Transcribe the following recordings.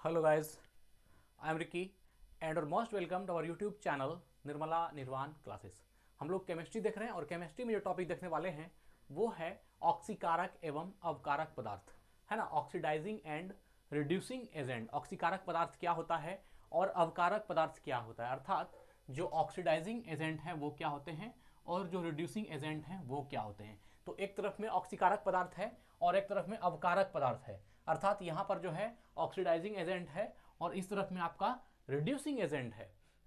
Hello guys, I am Ricky and you're most welcome to our YouTube channel Nirmala निर्वाण classes. हम लोग chemistry देख रहे हैं और केमिस्ट्री में जो टॉपिक देखने वाले हैं वो है ऑक्सीकारक एवं अवकारक पदार्थ, है ना। ऑक्सीडाइजिंग एंड रिड्यूसिंग एजेंट, ऑक्सीकारक पदार्थ क्या होता है और अवकारक पदार्थ क्या होता है, अर्थात जो ऑक्सीडाइजिंग एजेंट हैं वो क्या होते हैं और जो रिड्यूसिंग एजेंट हैं वो क्या होते हैं। तो एक तरफ में ऑक्सीकारक पदार्थ है और एक तरफ में अवकारक पदार्थ है, अर्थात यहाँ पर जो है ऑक्सीडाइजिंग एजेंट है और इस तरफ में आपका रिड्यूसिंग एजेंट है।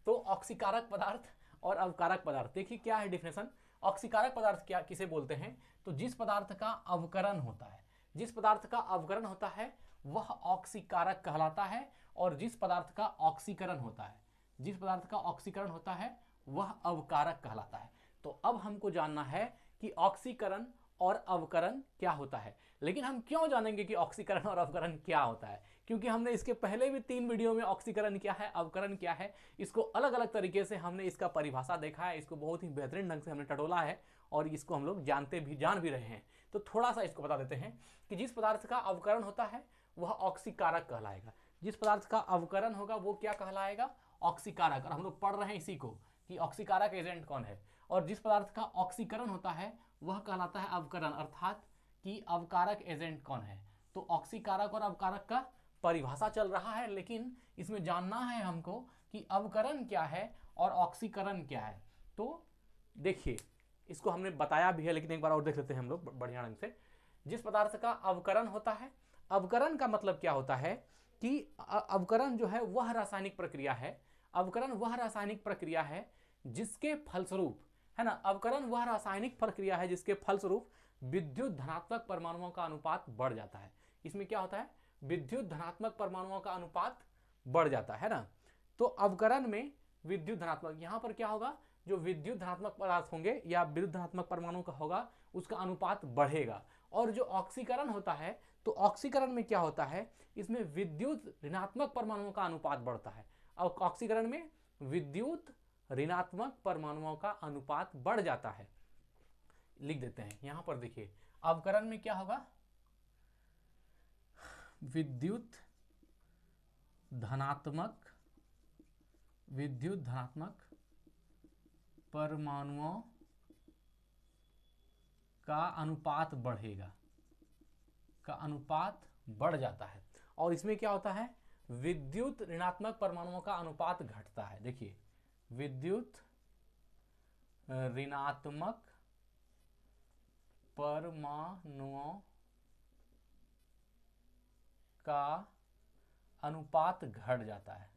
तो ऑक्सीकारक पदार्थ और अवकारक पदार्थ, देखिए क्या है डिफिनेशन। ऑक्सीकारक पदार्थ क्या किसे बोलते हैं, तो जिस पदार्थ का अवकरण होता है, जिस पदार्थ का अवकरण होता है वह ऑक्सीकारक कहलाता है, और जिस पदार्थ का ऑक्सीकरण होता है, जिस पदार्थ का ऑक्सीकरण होता है वह अवकारक कहलाता है। तो अब हमको जानना है कि ऑक्सीकरण और अवकरण क्या होता है। लेकिन हम क्यों जानेंगे कि ऑक्सीकरण और अवकरण क्या होता है, क्योंकि हमने इसके पहले भी 3 वीडियो में ऑक्सीकरण क्या है, अवकरण क्या है, इसको अलग अलग तरीके से हमने इसका परिभाषा देखा है, इसको बहुत ही बेहतरीन ढंग से हमने टटोला है और इसको हम लोग जान भी रहे हैं। तो थोड़ा सा इसको बता देते हैं कि जिस पदार्थ का अवकरण होता है वह ऑक्सीकारक कहलाएगा, जिस पदार्थ का अवकरण होगा वो क्या कहलाएगा, ऑक्सीकारक। और हम लोग पढ़ रहे हैं इसी को कि ऑक्सीकारक एजेंट कौन है, और जिस पदार्थ का ऑक्सीकरण होता है वह कहलाता है अवकरण, अर्थात कि अवकारक एजेंट कौन है। तो ऑक्सीकारक और अवकारक का परिभाषा चल रहा है, लेकिन इसमें जानना है हमको कि अवकरण क्या है और ऑक्सीकरण क्या है। तो देखिए इसको हमने बताया भी है, लेकिन एक बार और देख लेते हैं हम लोग बढ़िया ढंग से। जिस पदार्थ का अवकरण होता है, अवकरण का मतलब क्या होता है कि अवकरण जो है वह रासायनिक प्रक्रिया है, अवकरण वह रासायनिक प्रक्रिया है जिसके फलस्वरूप, है ना, अवकरण वह रासायनिक प्रक्रिया है जिसके फलस्वरूप विद्युत धनात्मक परमाणुओं का अनुपात बढ़ जाता है। इसमें क्या होता है, विद्युत धनात्मक परमाणुओं का अनुपात बढ़ जाता है ना। तो अवकरण में विद्युत धनात्मक, यहां पर क्या होगा, जो विद्युत धनात्मक पदार्थ होंगे या विद्युत धनात्मक परमाणु का होगा उसका अनुपात बढ़ेगा। और जो ऑक्सीकरण होता है, तो ऑक्सीकरण में क्या होता है, इसमें विद्युत ऋणात्मक परमाणुओं का अनुपात बढ़ता है। और ऑक्सीकरण में विद्युत ऋणात्मक परमाणुओं का अनुपात बढ़ जाता है। लिख देते हैं यहां पर, देखिए अवकरण में क्या होगा, विद्युत धनात्मक परमाणुओं का अनुपात बढ़ेगा, का अनुपात बढ़ जाता है। और इसमें क्या होता है, विद्युत ऋणात्मक परमाणुओं का अनुपात घटता है। देखिए विद्युत ऋणात्मक परमाणुओं का अनुपात घट जाता है,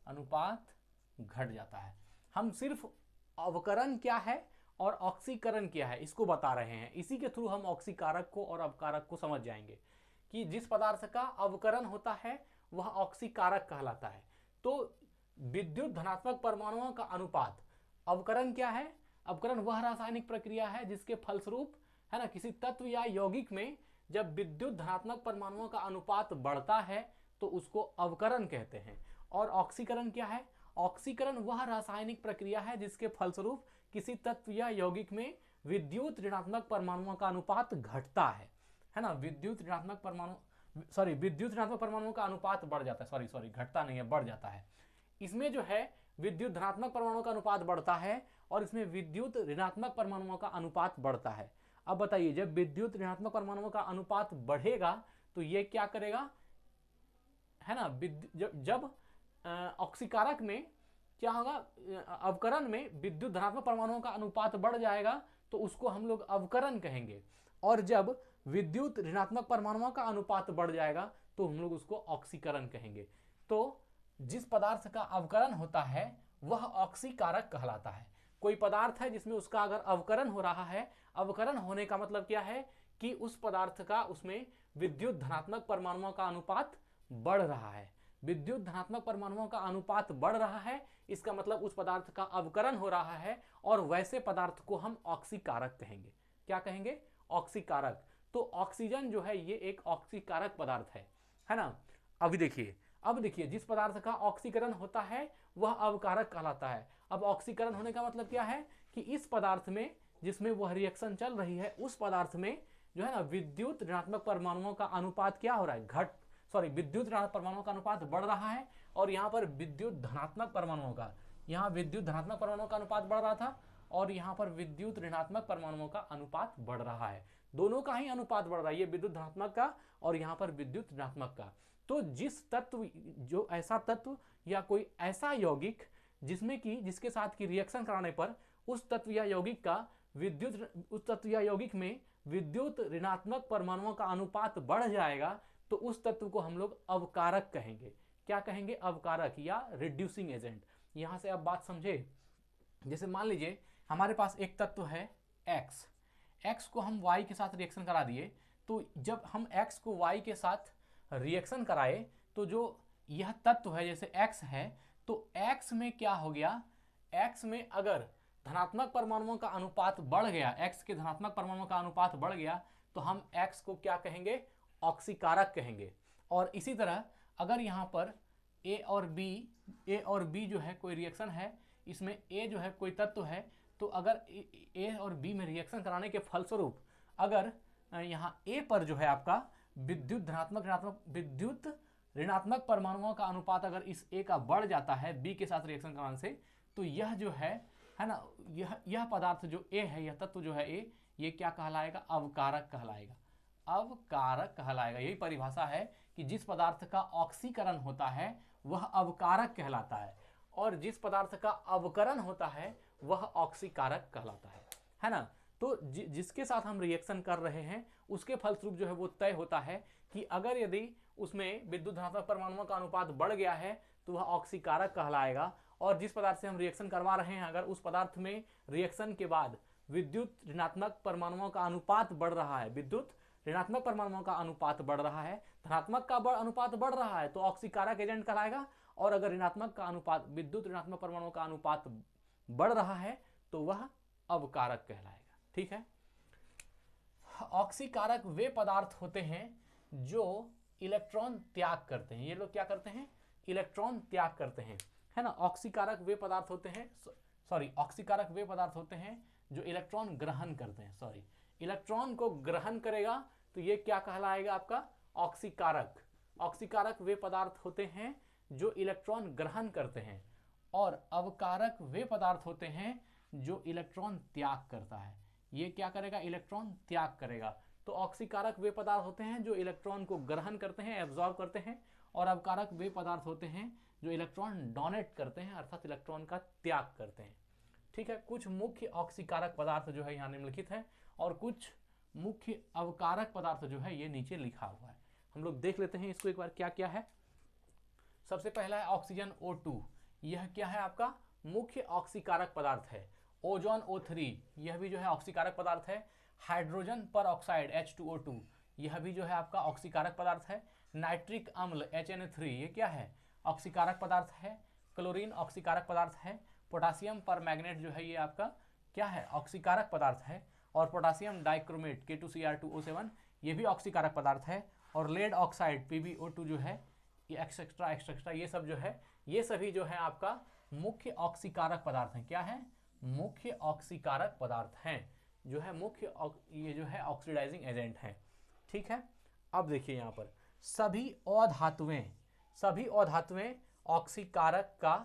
अनुपात घट जाता है। हम सिर्फ अवकरण क्या है और ऑक्सीकरण क्या है इसको बता रहे हैं, इसी के थ्रू हम ऑक्सीकारक को और अवकारक को समझ जाएंगे कि जिस पदार्थ का अवकरण होता है वह ऑक्सीकारक कहलाता है। तो विद्युत धनात्मक परमाणुओं का अनुपात, अवकरण क्या है, अवकरण वह रासायनिक प्रक्रिया है जिसके फलस्वरूप, है ना, किसी तत्व या यौगिक में जब विद्युत धनात्मक परमाणुओं का अनुपात बढ़ता है तो उसको अवकरण कहते हैं। और ऑक्सीकरण क्या है, ऑक्सीकरण वह रासायनिक प्रक्रिया है जिसके फलस्वरूप किसी तत्व या यौगिक में विद्युत ऋणात्मक परमाणुओं का अनुपात घटता है ना। विद्युत ऋणात्मक परमाणुओं का अनुपात बढ़ जाता है, सॉरी घटता नहीं है, बढ़ जाता है। इसमें जो है विद्युत धनात्मक परमाणुओं का अनुपात बढ़ता है और इसमें विद्युत ऋणात्मक परमाणुओं का अनुपात बढ़ता है। अब बताइए, जब विद्युत ऋणात्मक परमाणुओं का अनुपात बढ़ेगा तो ये क्या करेगा, है ना, जब ऑक्सीकारक में क्या होगा, अवकरण में विद्युत धनात्मक परमाणुओं का अनुपात बढ़ जाएगा तो उसको हम लोग अवकरण कहेंगे, और जब विद्युत ऋणात्मक परमाणुओं का अनुपात बढ़ जाएगा तो हम लोग उसको ऑक्सीकरण कहेंगे। तो जिस पदार्थ का अवकरण होता है वह ऑक्सीकारक कहलाता है। कोई पदार्थ है जिसमें उसका अगर अवकरण हो रहा है, अवकरण होने का मतलब क्या है कि उस पदार्थ का, उसमें विद्युत धनात्मक परमाणुओं का अनुपात बढ़ रहा है, विद्युत धनात्मक परमाणुओं का अनुपात बढ़ रहा है, इसका मतलब उस पदार्थ का अवकरण हो रहा है, और वैसे पदार्थ को हम ऑक्सीकारक कहेंगे। क्या कहेंगे, ऑक्सीकारक। तो ऑक्सीजन जो है ये एक ऑक्सीकारक पदार्थ है ना। अब देखिए जिस पदार्थ का ऑक्सीकरण होता है वह अवकारक कहलाता है। अब ऑक्सीकरण होने का मतलब क्या है कि इस पदार्थ में जिसमें वह रिएक्शन चल रही है उस पदार्थ में जो है ना विद्युत ऋणात्मक परमाणुओं का अनुपात क्या हो रहा है, विद्युत ऋणात्मक परमाणुओं का अनुपात बढ़ रहा है, और यहाँ पर विद्युत धनात्मक परमाणुओं का, यहाँ विद्युत धनात्मक परमाणुओं का अनुपात बढ़ रहा था, और यहाँ पर विद्युत ऋणात्मक परमाणुओं का अनुपात बढ़ रहा है। दोनों का ही अनुपात बढ़ रहा है, ये विद्युत धनात्मक का और यहाँ पर विद्युत ऋणात्मक का। तो जिस तत्व, जो ऐसा तत्व या कोई ऐसा यौगिक जिसके साथ की रिएक्शन कराने पर उस तत्व या यौगिक का उस तत्व या यौगिक में विद्युत ऋणात्मक परमाणुओं का अनुपात बढ़ जाएगा, तो उस तत्व को हम लोग अवकारक कहेंगे। क्या कहेंगे? अवकारक या रिड्यूसिंग एजेंट। यहां से आप बात समझे। जैसे मान लीजिए हमारे पास एक तत्व है x को हम y के साथ रिएक्शन करा दिए, तो जब हम x को y के साथ रिएक्शन कराए तो जो यह तत्व है, जैसे x है, तो x में क्या हो गया, x में अगर धनात्मक परमाणुओं का अनुपात बढ़ गया, x के धनात्मक परमाणुओं का अनुपात बढ़ गया, तो हम x को क्या कहेंगे? ऑक्सीकारक कहेंगे। और इसी तरह अगर यहाँ पर a और b जो है कोई रिएक्शन है, इसमें a जो है कोई तत्व है, तो अगर a और b में रिएक्शन कराने के फलस्वरूप अगर यहाँ a पर जो है आपका विद्युत ऋणात्मक परमाणुओं का अनुपात अगर इस a का बढ़ जाता है b के साथ रिएक्शन कराने से, तो यह जो है ना, यह पदार्थ जो a है, यह तत्व जो है a, ये क्या कहलाएगा? अवकारक कहलाएगा। अवकारक कहलाएगा। यही परिभाषा है कि जिस पदार्थ का ऑक्सीकरण होता है वह अवकारक कहलाता है, और जिस पदार्थ का अवकरण होता है वह ऑक्सीकारक कहलाता है ना। तो जिसके साथ हम रिएक्शन कर रहे हैं उसके फलस्वरूप जो है वो तय होता है कि अगर यदि उसमें विद्युत धनात्मक परमाणुओं का अनुपात बढ़ गया है तो वह ऑक्सीकारक कहलाएगा, और जिस पदार्थ से हम रिएक्शन करवा रहे हैं अगर उस पदार्थ में रिएक्शन के बाद विद्युत ऋणात्मक परमाणुओं का अनुपात बढ़ रहा है, विद्युत ऋणात्मक परमाणुओं का अनुपात बढ़ रहा है, धनात्मक का अनुपात बढ़ रहा है, तो ऑक्सीकारक एजेंट कहलाएगा। और अगर ऋणात्मक का अनुपात, विद्युत ऋणात्मक परमाणुओं का अनुपात बढ़ रहा है तो वह अवकारक कहलाएगा। ठीक है। ऑक्सीकारक वे पदार्थ होते हैं जो इलेक्ट्रॉन त्याग करते हैं। ये लोग क्या करते हैं? इलेक्ट्रॉन त्याग करते हैं, है ना। ऑक्सीकारक वे पदार्थ होते हैं, ऑक्सीकारक वे पदार्थ होते हैं जो इलेक्ट्रॉन ग्रहण करते हैं। इलेक्ट्रॉन को ग्रहण करेगा तो ये क्या कहलाएगा? आपका ऑक्सीकारक। ऑक्सीकारक वे पदार्थ होते हैं जो इलेक्ट्रॉन ग्रहण करते हैं, और अवकारक वे पदार्थ होते हैं जो इलेक्ट्रॉन त्याग करता है। ये क्या करेगा? इलेक्ट्रॉन त्याग करेगा। तो ऑक्सीकारक वे पदार्थ होते हैं जो इलेक्ट्रॉन को ग्रहण करते हैं, एब्जॉर्ब करते हैं, और अवकारक वे पदार्थ होते हैं जो इलेक्ट्रॉन डोनेट करते हैं, अर्थात इलेक्ट्रॉन का त्याग करते हैं। ठीक है। कुछ मुख्य ऑक्सीकारक पदार्थ जो है यहाँ निम्नलिखित है, और कुछ मुख्य अवकारक पदार्थ जो है ये नीचे लिखा हुआ है। हम लोग देख लेते हैं इसको एक बार क्या क्या है। सबसे पहला है ऑक्सीजन O2। यह क्या है? आपका मुख्य ऑक्सीकारक पदार्थ है। ओजोन O3, यह भी जो है ऑक्सीकारक पदार्थ है। हाइड्रोजन पर ऑक्साइड H2O2, यह भी जो है आपका ऑक्सीकारक पदार्थ है। नाइट्रिक अम्ल HNO3, ये क्या है? ऑक्सीकारक पदार्थ है। क्लोरीन ऑक्सीकारक पदार्थ है। पोटासियम पर मैग्नेट जो है ये आपका क्या है? ऑक्सीकारक पदार्थ है। और पोटासियम डाइक्रोमेट K2Cr2O7, ये भी ऑक्सीकारक पदार्थ है। और लेड ऑक्साइड PbO2 जो है, ये एक्स्ट्रा ये सब जो है, ये सभी जो है आपका मुख्य ऑक्सीकारक पदार्थ हैं। क्या है? मुख्य ऑक्सीकारक पदार्थ हैं, जो है मुख्य, ये जो है ऑक्सीडाइजिंग एजेंट हैं। ठीक है। अब देखिए यहाँ पर सभी अधातुएं ऑक्सीकारक का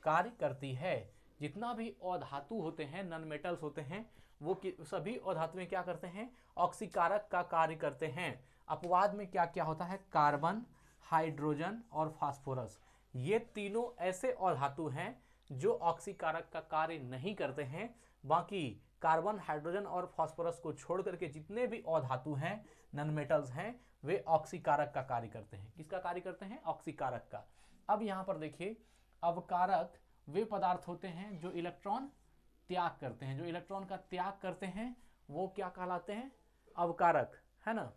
कार्य करती है। जितना भी अधातु होते हैं, नॉन मेटल्स होते हैं, वो सभी अधातुएं क्या करते हैं? ऑक्सीकारक का कार्य करते हैं। अपवाद में क्या क्या होता है? कार्बन, हाइड्रोजन और फास्फोरस, ये तीनों ऐसे अधातु हैं जो ऑक्सीकारक का कार्य नहीं करते हैं। बाकी कार्बन, हाइड्रोजन और फास्फोरस को छोड़ करके जितने भी अधातु हैं, नॉन मेटल्स हैं, वे ऑक्सीकारक का कार्य करते हैं। किसका कार्य करते हैं? ऑक्सीकारक का। अब यहाँ पर देखिए, अवकारक वे पदार्थ होते हैं जो इलेक्ट्रॉन त्याग करते हैं। जो इलेक्ट्रॉन का त्याग करते हैं वो क्या कहलाते हैं? अवकारक, है ना,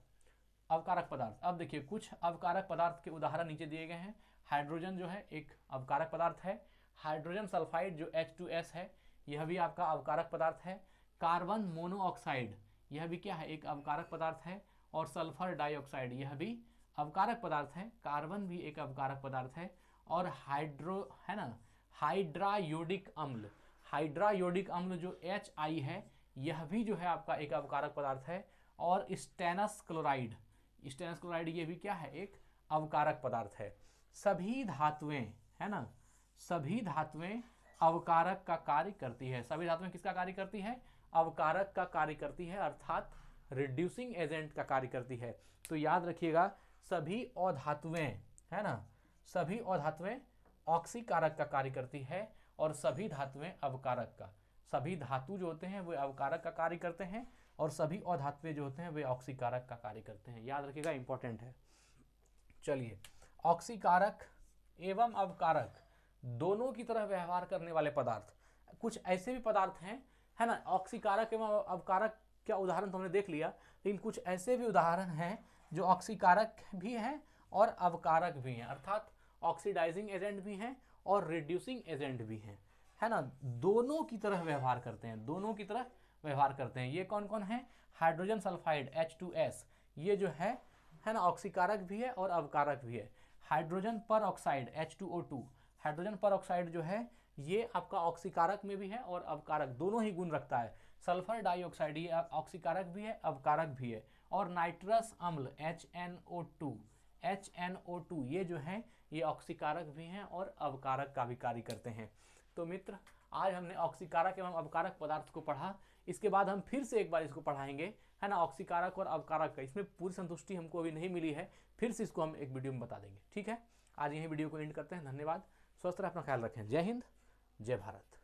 अवकारक पदार्थ। अब देखिए कुछ अवकारक पदार्थ के उदाहरण नीचे दिए गए हैं। हाइड्रोजन जो है एक अवकारक पदार्थ है। हाइड्रोजन सल्फाइड जो H2S है, यह भी आपका अवकारक पदार्थ है। कार्बन मोनोऑक्साइड, यह भी क्या है? एक अवकारक पदार्थ है। और सल्फर डाइऑक्साइड, यह भी अवकारक पदार्थ है। कार्बन भी एक अवकारक पदार्थ है। और हाइड्रायोडिक अम्ल जो HI है, यह भी जो है आपका एक अवकारक पदार्थ है। और स्टेनस क्लोराइड, ये भी क्या है? एक अवकारक पदार्थ है। सभी धातुएं, है ना, सभी धातुएं अवकारक का कार्य करती है। सभी धातुएं किसका कार्य करती है? अवकारक का कार्य करती है, अर्थात रिड्यूसिंग एजेंट का कार्य करती है। तो याद रखिएगा, सभी अधातुएं, है ना, सभी अधातुएं ऑक्सीकारक का कार्य करती है और सभी धातुएं अवकारक का। सभी धातु जो होते हैं वे अवकारक का कार्य करते हैं और सभी अधातुएं जो होते हैं वे ऑक्सीकारक का कार्य करते हैं। याद रखिएगा, इंपॉर्टेंट है। चलिए, ऑक्सीकारक एवं अवकारक दोनों की तरह व्यवहार करने वाले पदार्थ, कुछ ऐसे भी पदार्थ हैं, है ना, ऑक्सीकारक एवं अवकारक का उदाहरण तो हमने देख लिया, लेकिन कुछ ऐसे भी उदाहरण हैं जो ऑक्सीकारक भी हैं और अवकारक भी हैं, अर्थात ऑक्सीडाइजिंग एजेंट भी हैं और रिड्यूसिंग एजेंट भी हैं, है ना, दोनों की तरह व्यवहार करते हैं, दोनों की तरह व्यवहार करते हैं। ये कौन कौन है? हाइड्रोजन सल्फाइड H2S, ये जो है ना, ऑक्सीकारक भी है और अवकारक भी है। हाइड्रोजन पर ऑक्साइड H2O2, हाइड्रोजन पर ऑक्साइड जो है ये आपका ऑक्सीकारक में भी है और अवकारक, दोनों ही गुण रखता है। सल्फर डाइऑक्साइड ये ऑक्सीकारक भी है, अवकारक भी है। और नाइट्रस अम्ल HNO2 ये जो है ये ऑक्सीकारक भी हैं और अवकारक का भी कार्य करते हैं। तो मित्र, आज हमने ऑक्सीकारक एवं अवकारक पदार्थ को पढ़ा। इसके बाद हम फिर से एक बार इसको पढ़ाएंगे, है ना, ऑक्सीकारक और अवकारक का। इसमें पूरी संतुष्टि हमको अभी नहीं मिली है, फिर से इसको हम एक वीडियो में बता देंगे। ठीक है, आज यही वीडियो को एंड करते हैं। धन्यवाद, स्वस्थ रहे, अपना ख्याल रखें। जय हिंद, जय भारत।